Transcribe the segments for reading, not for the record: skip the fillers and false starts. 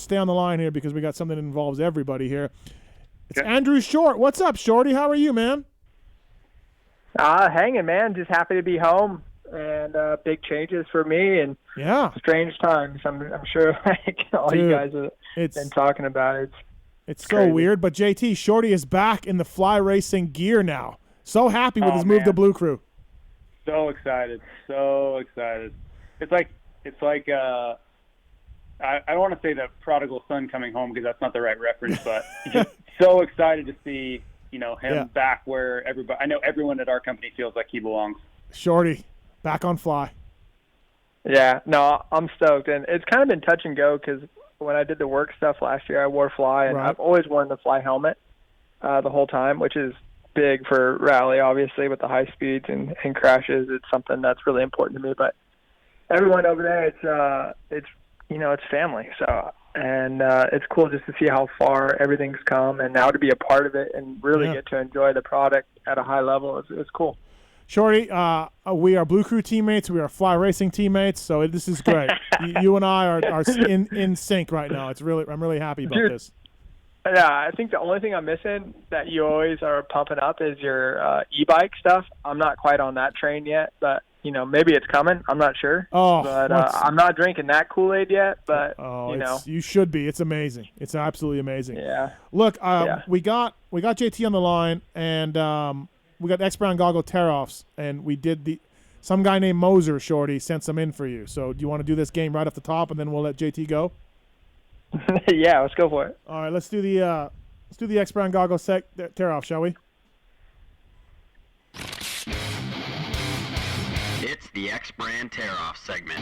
stay on the line here because we got something that involves everybody here. It's Okay. Andrew Short. What's up, Shorty? How are you, man? Hanging, man. Just happy to be home, and big changes for me and Yeah. strange times. I'm sure like all Dude, you guys have been talking about it. It's so crazy. weird, but JT, Shorty is back in the fly racing gear now. So happy with his move to Blue Crew. So excited. It's like I don't want to say the prodigal son coming home because that's not the right reference, but just so excited to see, him back where I know everyone at our company feels like he belongs. Shorty, back on fly. Yeah, no, I'm stoked. And it's kind of been touch and go because when I did the work stuff last year, I wore fly, and I've always worn the fly helmet the whole time, which is big for rally, obviously, with the high speeds and crashes. It's something that's really important to me. But everyone over there, it's family. So, and it's cool just to see how far everything's come, and now to be a part of it and really get to enjoy the product at a high level. It's cool. Shorty, we are Blue Crew teammates. We are fly racing teammates. So this is great. You and I are in sync right now. I'm really happy about this. Yeah, I think the only thing I'm missing that you always are pumping up is your e-bike stuff. I'm not quite on that train yet, but maybe it's coming. I'm not sure. But I'm not drinking that Kool-Aid yet. But you should be. It's amazing. It's absolutely amazing. Yeah. Look, we got JT on the line, and we got X Brand Goggle tear-offs, and we did some guy named Moser, Shorty, sent some in for you. So do you want to do this game right off the top, and then we'll let JT go? Yeah, let's go for it. All right, let's do the X Brand Goggle tear-off, shall we? It's the X Brand tear-off segment.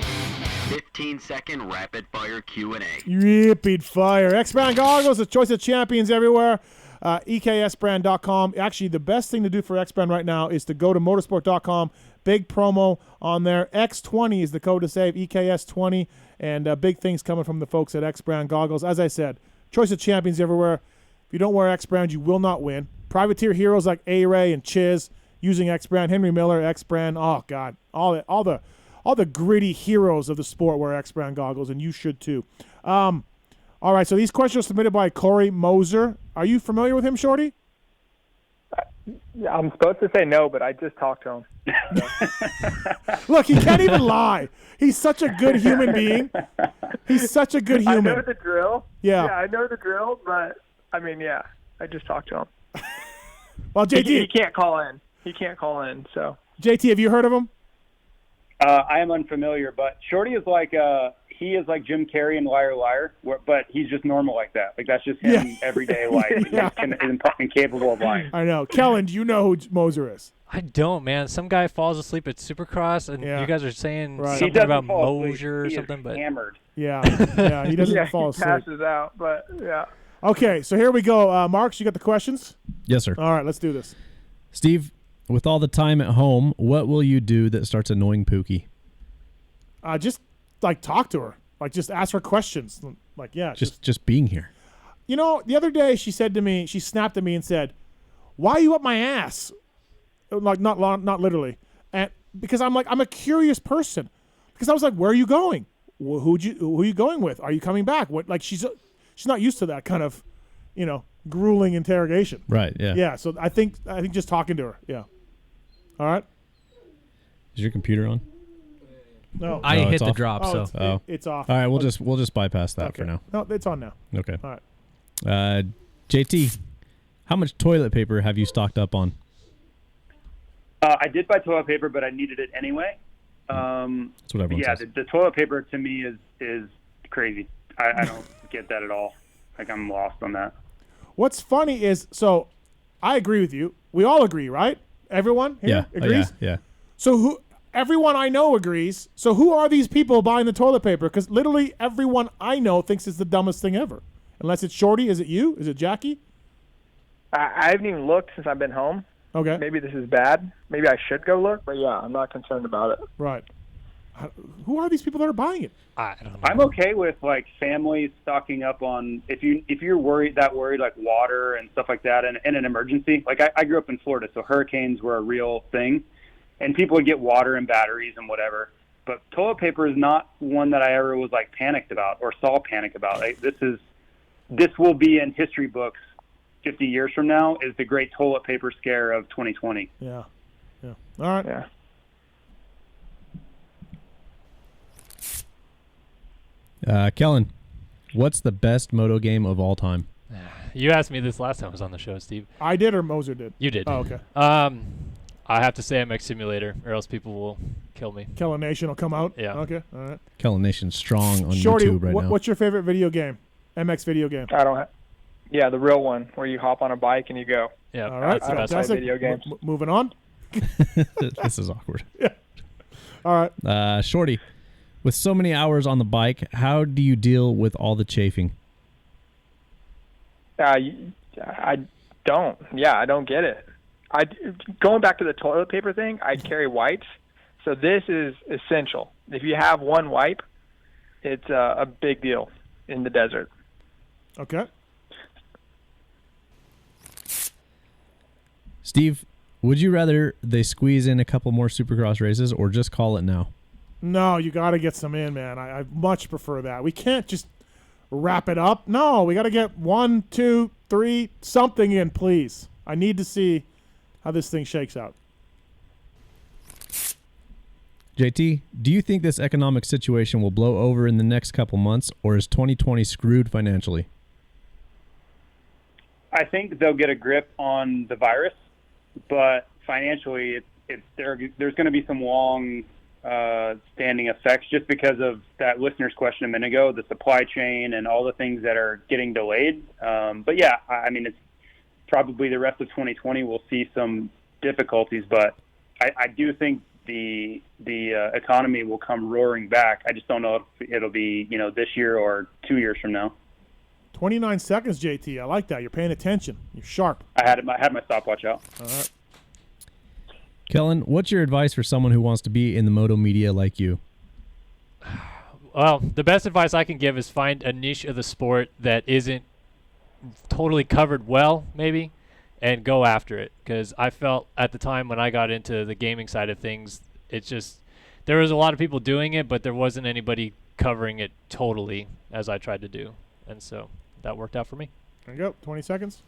15-second rapid-fire Q&A. Rapid fire. X Brand Goggles, the choice of champions everywhere. EKSbrand.com. Actually, the best thing to do for X Brand right now is to go to motorsport.com. Big promo on there. X20 is the code to save, EKS20. And big things coming from the folks at X Brand Goggles. As I said, choice of champions everywhere. If you don't wear X Brand, you will not win. Privateer heroes like A-Ray and Chiz using X Brand. Henry Miller, X Brand. Oh, God. All the gritty heroes of the sport wear X Brand Goggles, and you should too. All right, so these questions are submitted by Corey Moser. Are you familiar with him, Shorty? I'm supposed to say no, but I just talked to him. Look, he can't even lie. He's such a good human being. He's such a good human. I know the drill. Yeah, I know the drill, but, I just talked to him. Well, JT... He can't call in. So. JT, have you heard of him? I am unfamiliar, but Shorty is like he is like Jim Carrey in Liar Liar, but he's just normal like that. Like that's just him everyday life. He's incapable of lying. I know. Kellen, do you know who Moser is? I don't, man. Some guy falls asleep at Supercross, and you guys are saying something about Moser or something. But hammered. Yeah, he doesn't fall asleep. He passes out, but yeah. Okay, so here we go. Marks, you got the questions? Yes, sir. All right, let's do this. Steve, with all the time at home, what will you do that starts annoying Pookie? Just talk to her. Just ask her questions. Just being here. The other day she said to me, she snapped at me and said, "Why are you up my ass?" Not literally. And because I'm a curious person. Because I was like, "Where are you going? Who are you going with? Are you coming back?" She's not used to that kind of, grueling interrogation. Right, yeah. Yeah, so I think just talking to her. Yeah. All right. Is your computer on? No. I hit the off? drop, so it's off. All right, we'll just bypass that for now. No, it's on now. Okay. All right. JT, how much toilet paper have you stocked up on? I did buy toilet paper, but I needed it anyway. That's what everyone says. The toilet paper to me is crazy. I don't get that at all. I'm lost on that. What's funny is, so I agree with you. We all agree, right? Everyone here agrees? Yeah. So everyone I know agrees. So who are these people buying the toilet paper? Because literally everyone I know thinks it's the dumbest thing ever. Unless it's Shorty. Is it you? Is it Jackie? I haven't even looked since I've been home. Okay. Maybe this is bad. Maybe I should go look. But, yeah, I'm not concerned about it. Right. Who are these people that are buying it? I don't know. I'm okay with families stocking up on if you're worried water and stuff like that in an emergency. I grew up in Florida, so hurricanes were a real thing, and people would get water and batteries and whatever. but toilet paper is not one that I ever was like panicked about or saw panic about. Like, this will be in history books 50 years from now, is the great toilet paper scare of 2020. Yeah. All right. Kellen, what's the best moto game of all time? You asked me this last time I was on the show, Steve. I did, or Moser did? You did. Oh, okay. I have to say MX Simulator, or else people will kill me. Kellen Nation will come out? Yeah. Okay, all right. Kellen Nation's strong on Shorty, YouTube right now. What's your favorite video game? MX video game? Yeah, the real one where you hop on a bike and you go. Yeah, all right. that's the best video games. Moving on. This is awkward. Yeah. All right. Shorty, with so many hours on the bike, how do you deal with all the chafing? I don't. Yeah, I don't get it. Going back to the toilet paper thing, I carry wipes. So this is essential. If you have one wipe, it's a big deal in the desert. Okay. Steve, would you rather they squeeze in a couple more Supercross races or just call it now? No, you got to get some in, man. I much prefer that. We can't just wrap it up. No, we got to get 1, 2, 3, something in, please. I need to see how this thing shakes out. JT, do you think this economic situation will blow over in the next couple months, or is 2020 screwed financially? I think they'll get a grip on the virus, but financially, there's going to be some long standing effects just because of that listener's question a minute ago, the supply chain and all the things that are getting delayed. But yeah, I mean, it's probably the rest of 2020 we'll see some difficulties, but I do think the economy will come roaring back. I just don't know if it'll be, this year or 2 years from now. 29 seconds, JT. I like that. You're paying attention. You're sharp. I had my stopwatch out. All right. Kellen, what's your advice for someone who wants to be in the moto media like you? Well, the best advice I can give is find a niche of the sport that isn't totally covered well, maybe, and go after it. Because I felt at the time when I got into the gaming side of things, it's just there was a lot of people doing it, but there wasn't anybody covering it totally as I tried to do. And so that worked out for me. There you go. 20 seconds.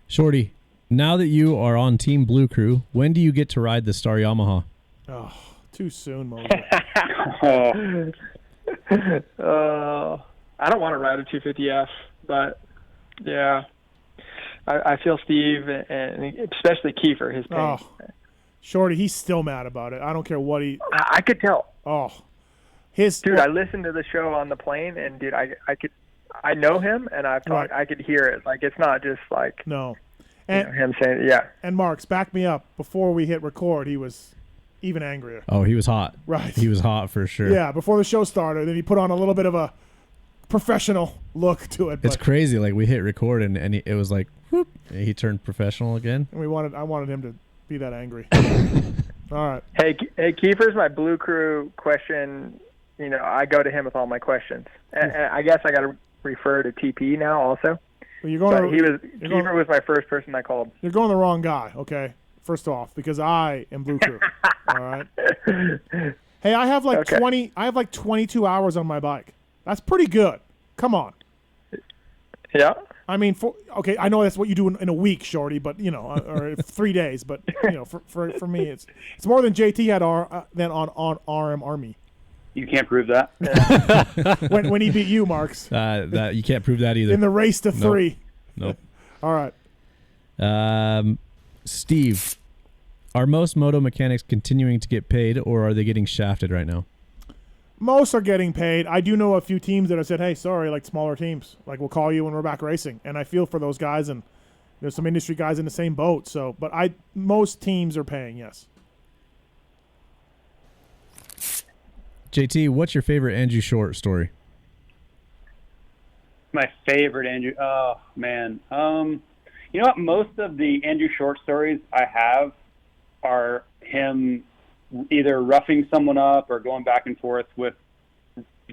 Shorty, now that you are on Team Blue Crew, when do you get to ride the Star Yamaha? Oh, too soon, Moser. I don't want to ride a 250F, but yeah, I feel Steve and especially Kiefer, his pain. Oh, Shorty, he's still mad about it. I don't care what he. I could tell. Oh, I listened to the show on the plane, and dude, I know him, and I could hear it. Like, it's not just like no, and him saying yeah. And Marks, back me up. Before we hit record, he was even angrier. Oh, he was hot. Right. He was hot for sure. Yeah, before the show started, then he put on a little bit of a professional look to it. It's crazy. Like, we hit record, and it was like, whoop, and he turned professional again. And I wanted him to be that angry. All right. Hey, Kiefer's my Blue Crew question. I go to him with all my questions. And I guess I got to refer to TP now also. Well, Kiefer was my first person I called. You're going the wrong guy, okay? First off, because I am Blue Crew. All right. Hey, I have like 22 hours on my bike. That's pretty good. Come on. Yeah. I mean, I know that's what you do in a week, Shorty, but or 3 days. But for me, it's more than JT had on RM Army. You can't prove that. when he beat you, Marks. That you can't prove that either. In the race to 3. Nope. All right. Steve, are most moto mechanics continuing to get paid, or are they getting shafted right now? Most are getting paid. I do know a few teams that have said, hey, sorry, like smaller teams. Like, we'll call you when we're back racing. And I feel for those guys, and there's some industry guys in the same boat. So, but most teams are paying, yes. JT, what's your favorite Andrew Short story? My favorite Andrew. Oh man. You know what? Most of the Andrew Short stories I have are him either roughing someone up or going back and forth with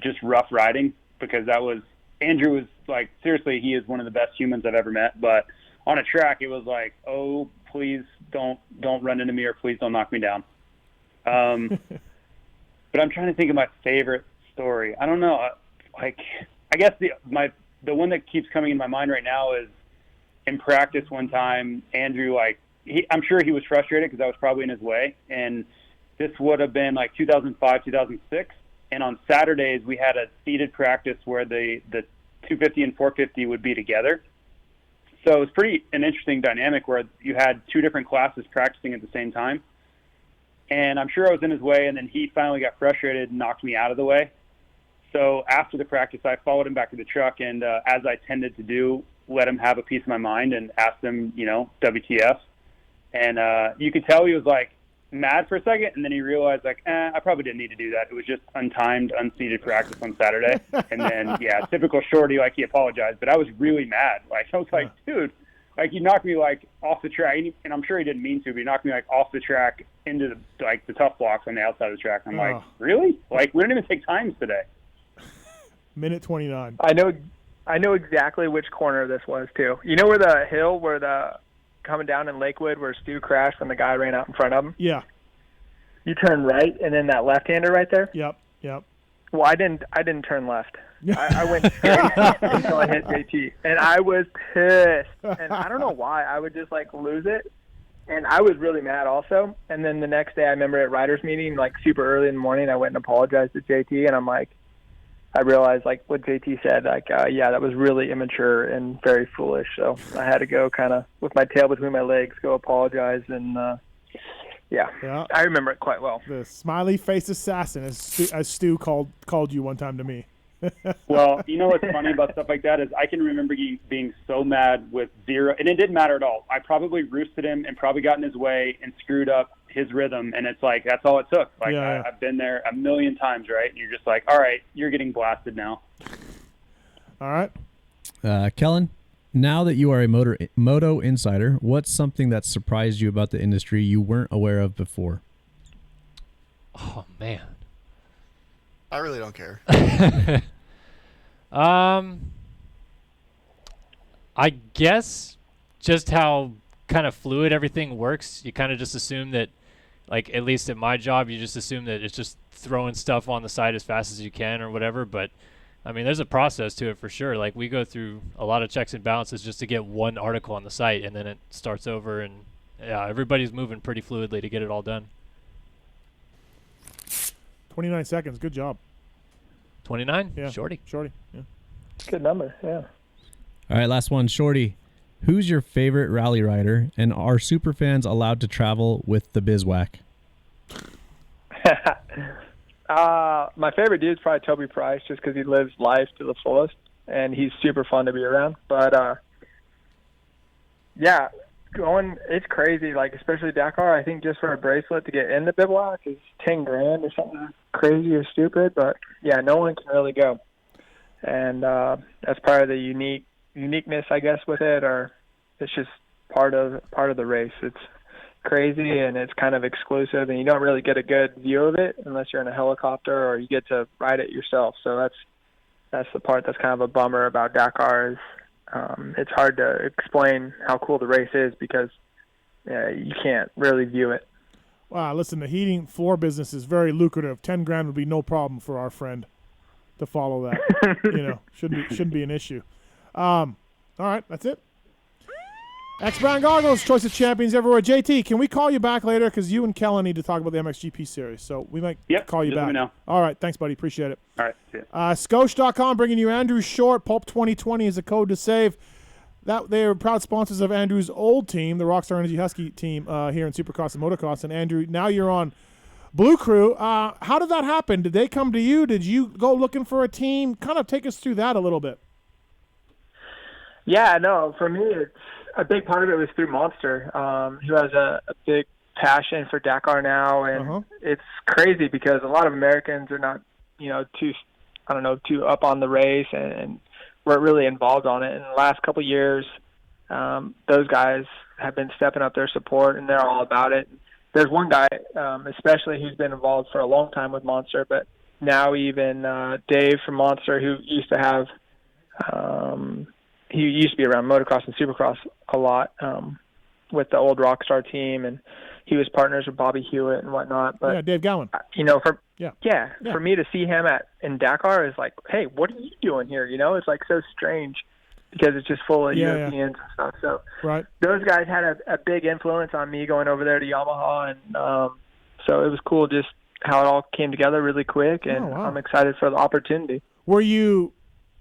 just rough riding, because Andrew was like, seriously, he is one of the best humans I've ever met. But on a track, it was like, oh, please don't run into me, or please don't knock me down. But I'm trying to think of my favorite story. I don't know. Like, I guess the one that keeps coming in my mind right now is in practice one time, Andrew, I'm sure he was frustrated because I was probably in his way. And this would have been like 2005, 2006. And on Saturdays, we had a seated practice where the 250 and 450 would be together. So it was pretty an interesting dynamic where you had two different classes practicing at the same time. And I'm sure I was in his way, and then he finally got frustrated and knocked me out of the way. So after the practice, I followed him back to the truck, and as I tended to do, let him have a piece of my mind and asked him, WTF. And you could tell he was like mad for a second, and then he realized I probably didn't need to do that. It was just untimed, unseated practice on Saturday. And then, typical shorty, he apologized. But I was really mad. I was like, dude, he knocked me off the track, and I'm sure he didn't mean to, but he knocked me off the track into the tough blocks on the outside of the track. I'm like, really? We didn't even take times today. Minute 29. I know exactly which corner this was too. You know where the hill coming down in Lakewood where Stu crashed when the guy ran out in front of him? Yeah. You turn right and then that left-hander right there? Yep. Well, I didn't turn left. I went straight until I hit JT, and I was pissed. And I don't know why. I would just lose it, and I was really mad also. And then the next day, I remember at riders meeting, super early in the morning, I went and apologized to JT, and I'm like, I realized what JT said, that was really immature and very foolish. So I had to go kind of with my tail between my legs, go apologize, and I remember it quite well. The smiley face assassin, as Stu called you one time to me. Well, you know what's funny about stuff like that is I can remember being so mad with zero, and it didn't matter at all. I probably roosted him and probably got in his way and screwed up his rhythm, and it's that's all it took. I've been there a million times, right? And you're just all right, you're getting blasted now. All right. Kellen, now that you are a moto insider, what's something that surprised you about the industry you weren't aware of before? Oh, man. I really don't care. I guess just how kind of fluid everything works. You kind of just assume that, at least at my job, you just assume that it's just throwing stuff on the side as fast as you can or whatever. But I mean, there's a process to it for sure. We go through a lot of checks and balances just to get one article on the site, and then it starts over, and everybody's moving pretty fluidly to get it all done. 29 seconds. Good job. 29? Yeah. Shorty. Yeah. Good number, yeah. All right, last one. Shorty, who's your favorite rally rider, and are super fans allowed to travel with the Bizwhack? My favorite dude is probably Toby Price, just because he lives life to the fullest, and he's super fun to be around. But, it's crazy, especially Dakar. I think just for a bracelet to get in the bivouac is $10,000 or something crazy or stupid. But, no one can really go. And that's part of the uniqueness, I guess, with it, or it's just part of the race. It's crazy and it's kind of exclusive, and you don't really get a good view of it unless you're in a helicopter or you get to ride it yourself. So that's the part that's kind of a bummer about Dakar is it's hard to explain how cool the race is because you can't really view it. Wow, listen, the heating floor business is very lucrative. $10,000 would be no problem for our friend to follow that. Shouldn't be an issue. All right, that's it. X-Brand Goggles, choice of champions everywhere. JT, can we call you back later? Because you and Kellen need to talk about the MXGP series. So we might call you back. Let me know. All right, thanks, buddy. Appreciate it. All right, see ya. Scotia.com bringing you Andrew Short. Pulp 2020 is a code to save. They are proud sponsors of Andrew's old team, the Rockstar Energy Husky team here in Supercross and Motocross. And Andrew, now you're on Blue Crew. How did that happen? Did they come to you? Did you go looking for a team? Kind of take us through that a little bit. Yeah, no, for me, it's a big part of it was through Monster, who has a big passion for Dakar now, and it's crazy because a lot of Americans are not, too up on the race and weren't really involved on it. In the last couple of years, those guys have been stepping up their support, and they're all about it. There's one guy, especially who's been involved for a long time with Monster, but now even Dave from Monster, who used to have he used to be around motocross and supercross a lot. with the old Rockstar team, and he was partners with Bobby Hewitt and whatnot. But Dave Gowan. For me to see him in Dakar is like, hey, what are you doing here? It's like so strange because it's just full of Europeans and stuff. So those guys had a big influence on me going over there to Yamaha, and so it was cool just how it all came together really quick, and I'm excited for the opportunity. Were you,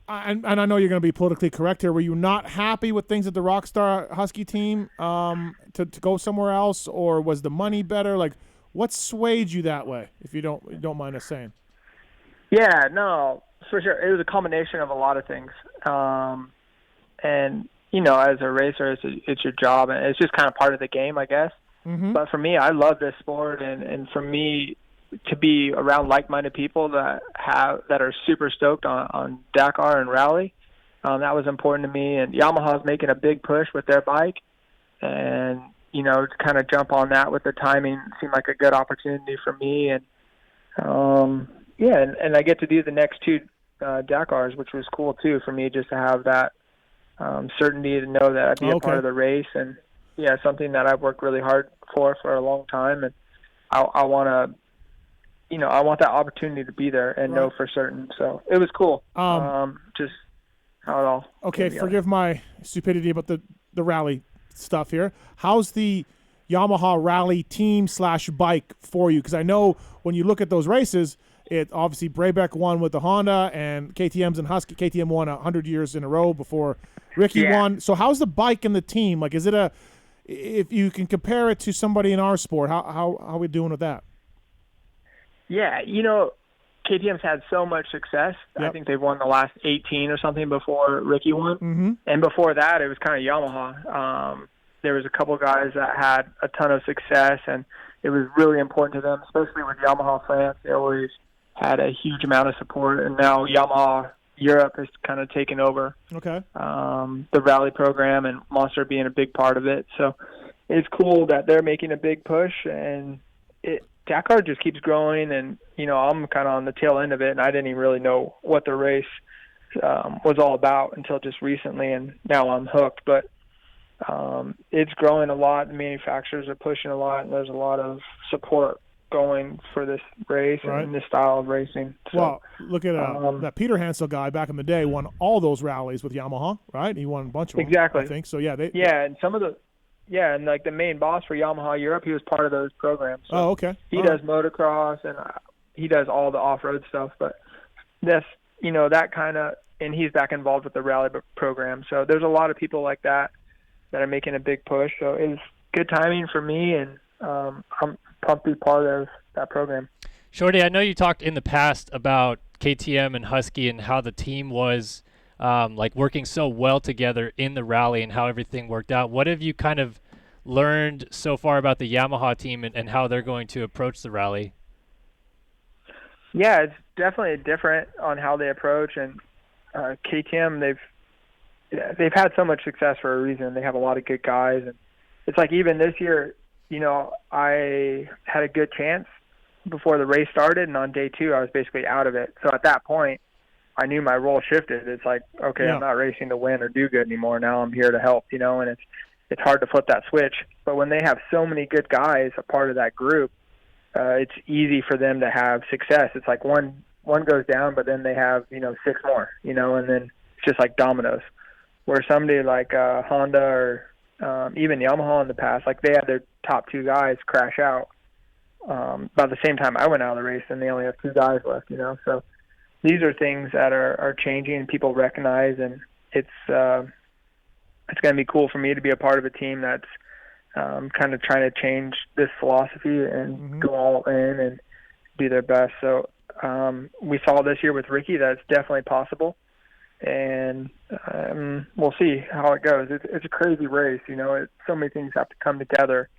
and I know you're going to be politically correct here, were you not happy with things at the Rockstar Husky team to go somewhere else, or was the money better? Like, what swayed you that way, if you don't mind us saying? Yeah, no, for sure. It was a combination of a lot of things. And, as a racer, it's your job, and it's just kind of part of the game, I guess. Mm-hmm. But for me, I love this sport, and for me to be around like-minded people that are super stoked on Dakar and rally, that was important to me. And Yamaha's making a big push with their bike, and to kind of jump on that with the timing seemed like a good opportunity for me. And and I get to do the next two Dakars, which was cool too for me, just to have that certainty to know that I'd be a part of the race, and something that I've worked really hard for a long time, and I want to. I want that opportunity to be there and know for certain. So it was cool. Just how it all. Okay, forgive my stupidity about the rally stuff here. How's the Yamaha rally team / bike for you? Because I know when you look at those races, it obviously Brabeck won with the Honda, and KTM's and Husky. KTM won 100 years in a row before Ricky won. So how's the bike and the team? Like, is it if you can compare it to somebody in our sport, how are we doing with that? Yeah, KTM's had so much success. Yep. I think they've won the last 18 or something before Ricky won. Mm-hmm. And before that, it was kind of Yamaha. There was a couple guys that had a ton of success, and it was really important to them, especially with Yamaha France. They always had a huge amount of support, and now Yamaha Europe has kind of taken over the rally program, and Monster being a big part of it. So it's cool that they're making a big push, and Dakar just keeps growing, and I'm kind of on the tail end of it, and I didn't even really know what the race was all about until just recently, and now I'm hooked. But it's growing a lot. The manufacturers are pushing a lot, and there's a lot of support going for this race and this style of racing. So, well, look at that Peter Hansel guy back in the day won all those rallies with Yamaha, right? He won a bunch of them, I think. So and some of the. Yeah, and like the main boss for Yamaha Europe, he was part of those programs. So he does motocross, and he does all the off-road stuff. But that's, that kind of, and he's back involved with the rally program. So there's a lot of people like that are making a big push. So it was good timing for me, and I'm pumped to be part of that program. Shorty, I know you talked in the past about KTM and Husky and how the team was working so well together in the rally and how everything worked out. What have you kind of learned so far about the Yamaha team and how they're going to approach the rally? Yeah, it's definitely different on how they approach, and KTM, they've had so much success for a reason. They have a lot of good guys, and it's like even this year, I had a good chance before the race started, and on day 2 I was basically out of it. So at that point, I knew my role shifted. It's like, okay, I'm not racing to win or do good anymore. Now I'm here to help, and it's hard to flip that switch. But when they have so many good guys a part of that group, it's easy for them to have success. It's like one goes down, but then they have, 6 more, and then it's just like dominoes. Where somebody like Honda or even Yamaha in the past, like they had their top 2 guys crash out about the same time I went out of the race, and they only have 2 guys left, So these are things that are changing and people recognize, and it's going to be cool for me to be a part of a team that's kind of trying to change this philosophy and go all in and do their best. So we saw this year with Ricky that it's definitely possible, and we'll see how it goes. It's a crazy race, so many things have to come together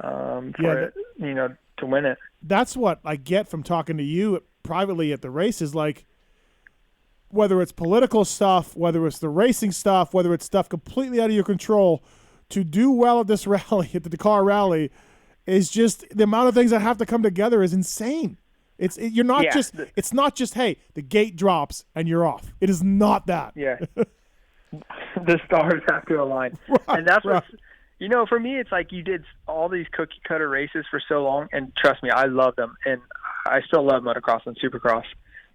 for it, to win it. That's what I get from talking to you privately at the races, like whether it's political stuff, whether it's the racing stuff, whether it's stuff completely out of your control, to do well at this rally, at the Dakar rally, is just the amount of things that have to come together is insane. It's not just hey, the gate drops and you're off. It is not that. Yeah. The stars have to align. Right, and that's You know, for me, it's like you did all these cookie cutter races for so long, and trust me, I love them, and I still love motocross and Supercross.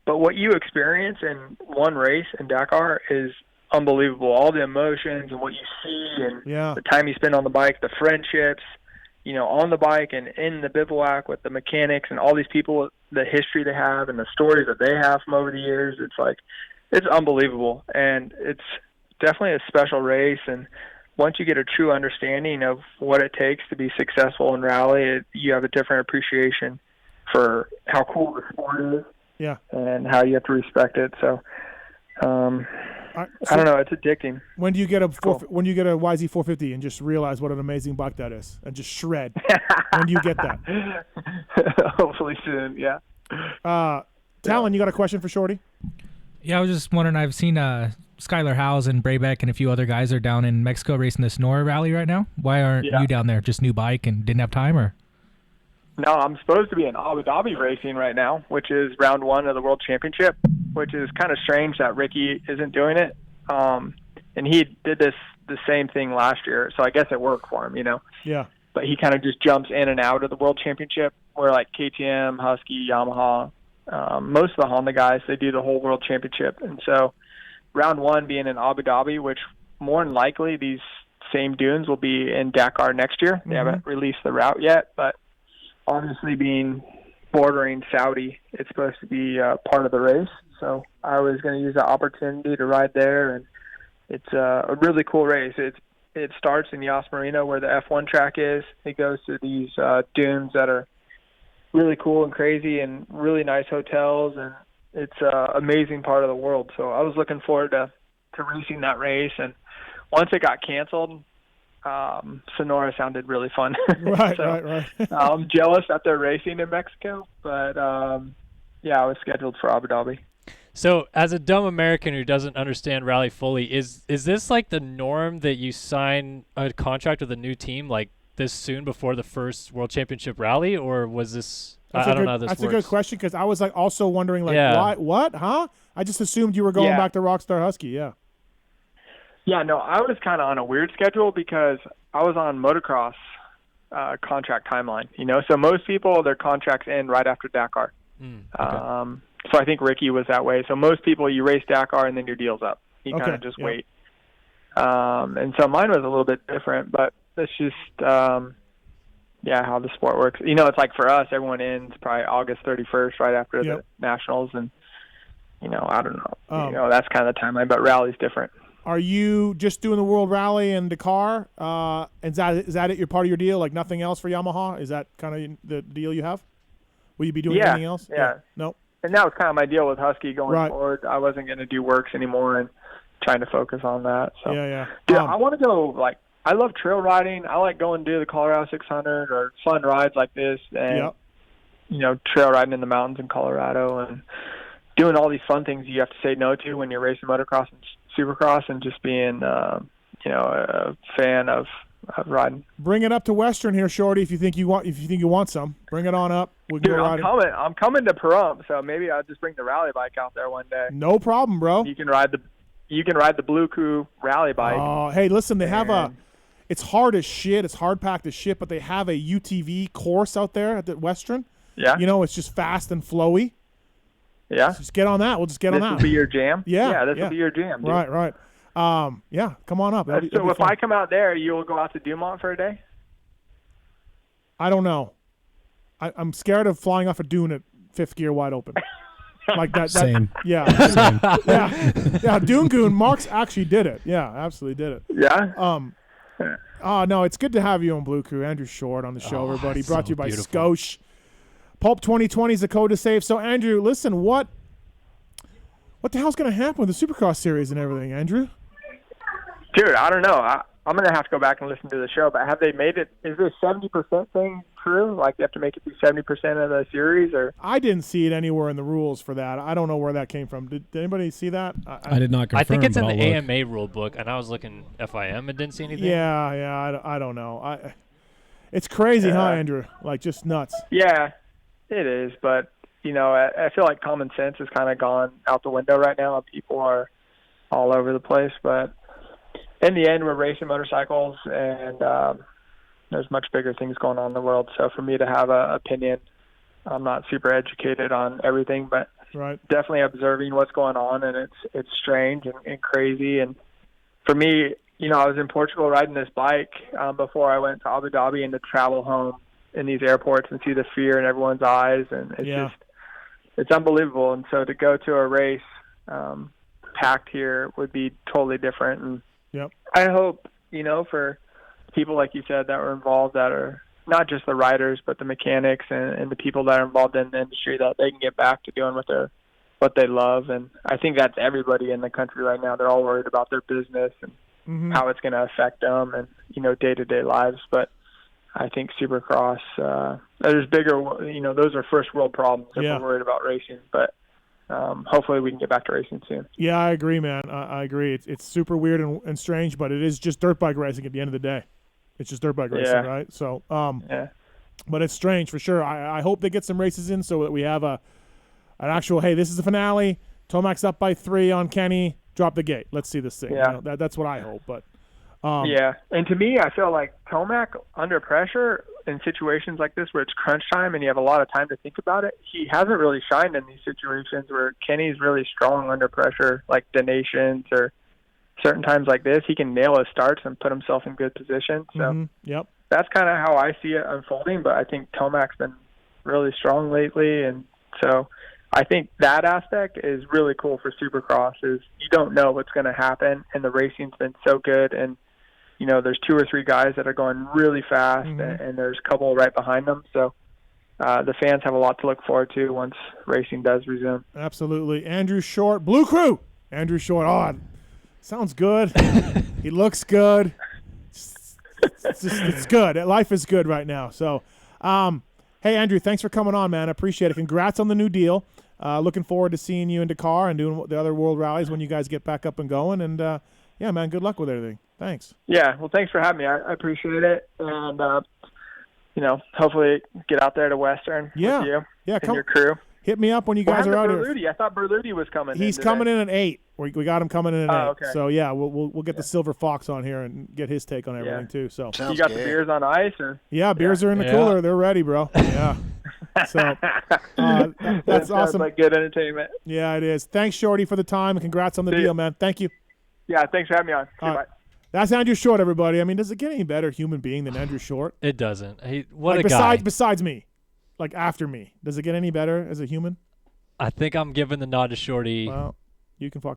But what you experience in one race in Dakar is unbelievable. All the emotions and what you see, and the time you spend on the bike, the friendships, you know, on the bike and in the bivouac with the mechanics and all these people, the history they have and the stories that they have from over the years. It's like, it's unbelievable, and it's definitely a special race. And once you get a true understanding of what it takes to be successful in rally, you have a different appreciation for how cool the sport is, and how you have to respect it. So, I don't know, it's addicting. When do you get a when you get a YZ450 and just realize what an amazing bike that is, and just shred? When do you get that? Hopefully soon. Yeah. Talon, you got a question for Shorty? Yeah, I was just wondering. I've seen Skylar Howes and Braybeck and a few other guys are down in Mexico racing the Sonora Rally right now. Why aren't you down there? Just new bike and didn't have time, or? No, I'm supposed to be in Abu Dhabi racing right now, which is round 1 of the World Championship, which is kind of strange that Ricky isn't doing it. And he did the same thing last year, so I guess it worked for him, you know. Yeah. But he kind of just jumps in and out of the World Championship, where like KTM, Husky, Yamaha, most of the Honda guys, they do the whole World Championship. And so round 1 being in Abu Dhabi, which more than likely these same dunes will be in Dakar next year. They haven't released the route yet, but obviously being bordering Saudi, it's supposed to be part of the race. So I was going to use the opportunity to ride there, and it's a really cool race. It starts in Yas Marina, where the F1 track is. It goes to these dunes that are really cool and crazy, and really nice hotels, and it's an amazing part of the world. So I was looking forward to racing that race, and once it got canceled, Sonora sounded really fun. Right, so, right. I'm jealous that they're racing in Mexico, but yeah, I was scheduled for Abu Dhabi. So, as a dumb American who doesn't understand rally fully, is this like the norm that you sign a contract with a new team like this soon before the first World Championship rally, or was this? I don't know how this works. That's works. a good question, because I was like also wondering why, what, huh? I just assumed you were going back to Rockstar Husky. Yeah. Yeah, no, I was kind of on a weird schedule because I was on motocross contract timeline, you know. So most people, their contracts end right after Dakar. Okay. So I think Ricky was that way. So most people, you race Dakar and then your deal's up. You kind of just wait. And so mine was a little bit different, but that's just, how the sport works. You know, it's like for us, everyone ends probably August 31st, right after the Nationals. And, you know, I don't know. You know, that's kind of the timeline, but rally's different. Are you just doing the World Rally and Dakar? Is that it? You're part of your deal? Like nothing else for Yamaha? Is that kind of the deal you have? Will you be doing anything else? Yeah. Nope. And that was kind of my deal with Husky going forward. I wasn't going to do works anymore and trying to focus on that. So Dude, I want to go, like, I love trail riding. I like going to do the Colorado 600 or fun rides like this, and you know, trail riding in the mountains in Colorado and doing all these fun things you have to say no to when you're racing motocross and Supercross, and just being, a fan of riding. Bring it up to Western here, Shorty. If you think you want some, bring it on up. We can go riding. I'm coming to Pahrump, so maybe I'll just bring the rally bike out there one day. No problem, bro. You can ride the Blue Crew rally bike. Oh, hey, listen, they have it's hard as shit. It's hard packed as shit, but they have a UTV course out there at the Western. Yeah. You know, it's just fast and flowy. Yeah. So just get on that. We'll just get on that. This will be your jam? Yeah. This will be your jam, dude. Right. Yeah, come on up. That'd be if fun. I come out there, you'll go out to Dumont for a day? I don't know. I'm scared of flying off a dune at fifth gear wide open. Like that. Same. Yeah. Same. Yeah. Dune Goon, Mark's actually did it. Yeah, absolutely did it. Yeah. No, it's good to have you on Blue Crew. Andrew Short on the show, everybody. Brought to you by beautiful. Scotia. Pulp 2020 is the code to save. So, Andrew, listen, what the hell's going to happen with the Supercross series and everything, Andrew? Dude, I don't know. I'm going to have to go back and listen to the show, but have they made it? Is this 70% thing true? Like, they have to make it be 70% of the series? Or I didn't see it anywhere in the rules for that. I don't know where that came from. Did anybody see that? I did not confirm. I think it's in but the I'll look. AMA rule book, and I was looking FIM and didn't see anything. Yeah. I don't know. It's crazy, huh, Andrew? Like, just nuts. Yeah, it is. But, you know, I feel like common sense has kind of gone out the window right now. People are all over the place. But in the end, we're racing motorcycles, and there's much bigger things going on in the world. So for me to have an opinion, I'm not super educated on everything, but definitely observing what's going on, and it's strange and crazy. And for me, I was in Portugal riding this bike before I went to Abu Dhabi, and to travel home in these airports and see the fear in everyone's eyes, and it's unbelievable. And so to go to a race packed here would be totally different. And I hope, for people like you said that were involved, that are not just the riders but the mechanics and the people that are involved in the industry, that they can get back to doing what they love. And I think that's everybody in the country right now. They're all worried about their business and how it's going to affect them and day-to-day lives. But I think Supercross, there's bigger, those are first world problems if we're worried about racing. But hopefully we can get back to racing soon. Yeah, I agree, man. I agree. It's super weird and strange, but it is just dirt bike racing at the end of the day. It's just dirt bike racing, right? So, but it's strange for sure. I hope they get some races in so that we have an actual, hey, this is the finale. Tomac's up by 3 on Kenny. Drop the gate. Let's see this thing. Yeah. That's what I hope. But and to me, I feel like Tomac under pressure in situations like this where it's crunch time and you have a lot of time to think about it, he hasn't really shined in these situations where Kenny's really strong under pressure, like the Nations or certain times like this. He can nail his starts and put himself in good position. So that's kind of how I see it unfolding. But I think Tomac's been really strong lately, and so I think that aspect is really cool for Supercross. Is you don't know what's going to happen, and the racing's been so good, and there's 2 or 3 guys that are going really fast, and there's a couple right behind them. So the fans have a lot to look forward to once racing does resume. Absolutely. Andrew Short, Blue Crew. Andrew Short. Oh, sounds good. He looks good. It's good. Life is good right now. So, hey, Andrew, thanks for coming on, man. I appreciate it. Congrats on the new deal. Looking forward to seeing you in Dakar and doing the other world rallies when you guys get back up and going. And, yeah, man, good luck with everything. Thanks. Yeah, well, thanks for having me. I appreciate it. And, hopefully get out there to Western with you and your crew. Hit me up when you guys are out here. I thought Berluti was coming. He's coming in at 8. We got him coming in at 8. Okay. So yeah, we'll get the Silver Fox on here and get his take on everything too. So you got the beers on ice, or beers are in the cooler. They're ready, bro. Yeah. So that's awesome. Like good entertainment. Yeah, it is. Thanks, Shorty, for the time, and congrats on the deal, man. Thank you. Yeah, thanks for having me on. Bye. That's Andrew Short, everybody. I mean, does it get any better human being than Andrew Short? It doesn't. A guy. guy. Besides me, like after me, does it get any better as a human? I think I'm giving the nod to Shorty. Well, you can fuck